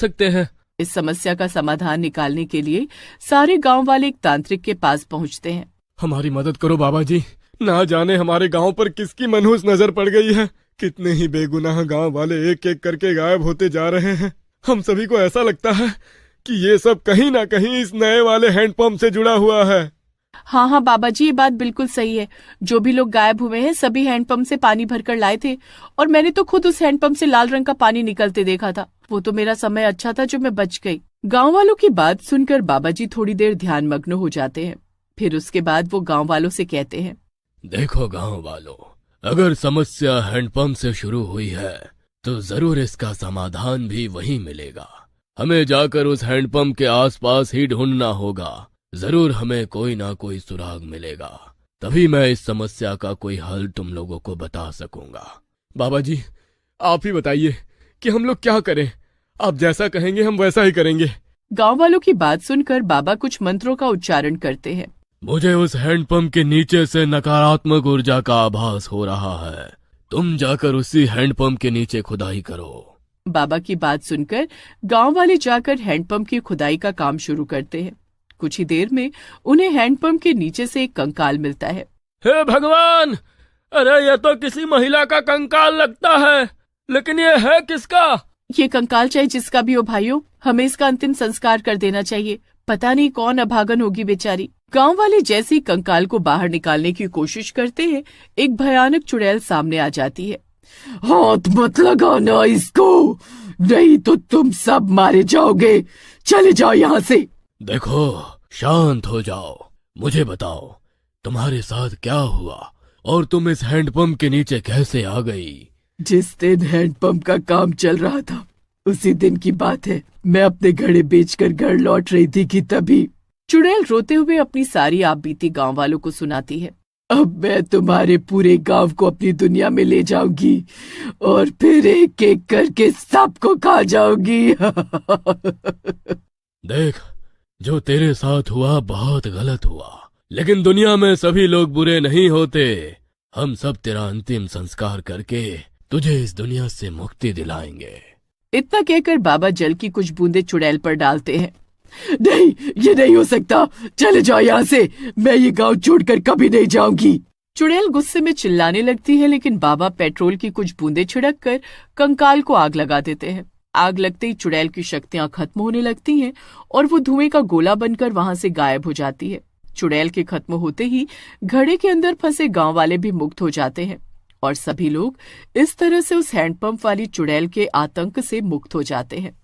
सकते हैं। इस समस्या का समाधान निकालने के लिए सारे गांव वाले एक तांत्रिक के पास पहुंचते हैं। हमारी मदद करो बाबा जी, ना जाने हमारे गांव पर किसकी मनहूस नजर पड़ गई है। कितने ही बेगुनाह गांव वाले एक एक करके गायब होते जा रहे हैं। हम सभी को ऐसा लगता है कि ये सब कहीं ना कहीं इस नए वाले हैंडपंप से जुड़ा हुआ है। हाँ हाँ बाबा जी, ये बात बिल्कुल सही है। जो भी लोग गायब हुए हैं सभी हैंडपंप से पानी भरकर लाए थे, और मैंने तो खुद उस हैंडपंप से लाल रंग का पानी निकलते देखा था। वो तो मेरा समय अच्छा था जो मैं बच गई। गांव वालों की बात सुनकर बाबा जी थोड़ी देर ध्यान मग्न हो जाते हैं। फिर उसके बाद वो गांव वालों से कहते हैं, देखो गांव वालों, अगर समस्या हैंडपंप से शुरू हुई है तो जरूर इसका समाधान भी वहीं मिलेगा। हमें जाकर उस हैंडपंप के आसपास ही ढूंढना होगा। जरूर हमें कोई ना कोई सुराग मिलेगा, तभी मैं इस समस्या का कोई हल तुम लोगों को बता सकूंगा। बाबा जी, आप ही बताइए कि हम लोग क्या करें। आप जैसा कहेंगे हम वैसा ही करेंगे। गांव वालों की बात सुनकर बाबा कुछ मंत्रों का उच्चारण करते हैं। मुझे उस हैंडपंप के नीचे से नकारात्मक ऊर्जा का आभास हो रहा है। तुम जाकर उसी हैंडपंप के नीचे खुदाई करो। बाबा की बात सुनकर गांव वाले जाकर हैंडपंप की खुदाई का काम शुरू करते हैं। कुछ ही देर में उन्हें हैंडपंप के नीचे से एक कंकाल मिलता है। हे भगवान, अरे ये तो किसी महिला का कंकाल लगता है, लेकिन ये है किसका? ये कंकाल चाहे जिसका भी हो भाइयों, हमें इसका अंतिम संस्कार कर देना चाहिए। पता नहीं कौन अभागन होगी बेचारी। गांव वाले जैसे ही कंकाल को बाहर निकालने की कोशिश करते हैं, एक भयानक चुड़ैल सामने आ जाती है। हाथ मत लगाना इसको, नहीं तो तुम सब मारे जाओगे। चले जाओ यहाँ से। देखो, शांत हो जाओ। मुझे बताओ तुम्हारे साथ क्या हुआ और तुम इस हैंडपंप के नीचे कैसे आ गई? जिस दिन हैंडपंप का काम चल रहा था उसी दिन की बात है। मैं अपने घड़े बेचकर घर लौट रही थी कि तभी चुड़ैल रोते हुए अपनी सारी आप बीती गाँव वालों को सुनाती है। अब मैं तुम्हारे पूरे गांव को अपनी दुनिया में ले जाऊंगी और फिर एक एक करके सबको खा जाऊंगी। देख, जो तेरे साथ हुआ बहुत गलत हुआ, लेकिन दुनिया में सभी लोग बुरे नहीं होते। हम सब तेरा अंतिम संस्कार करके तुझे इस दुनिया से मुक्ति दिलाएंगे। इतना कहकर बाबा जल की कुछ बूंदे चुड़ैल पर डालते हैं। नहीं, ये नहीं हो सकता। चले जाओ यहाँ से। मैं ये गांव छोड़कर कभी नहीं जाऊंगी। चुड़ैल गुस्से में चिल्लाने लगती है, लेकिन बाबा पेट्रोल की कुछ बूंदे छिड़क कर कंकाल को आग लगा देते हैं। आग लगते ही चुड़ैल की शक्तियां खत्म होने लगती हैं और वो धुएं का गोला बनकर वहां से गायब हो जाती है। चुड़ैल के खत्म होते ही घड़े के अंदर फंसे गांव वाले भी मुक्त हो जाते हैं और सभी लोग इस तरह से उस हैंडपंप वाली चुड़ैल के आतंक से मुक्त हो जाते हैं।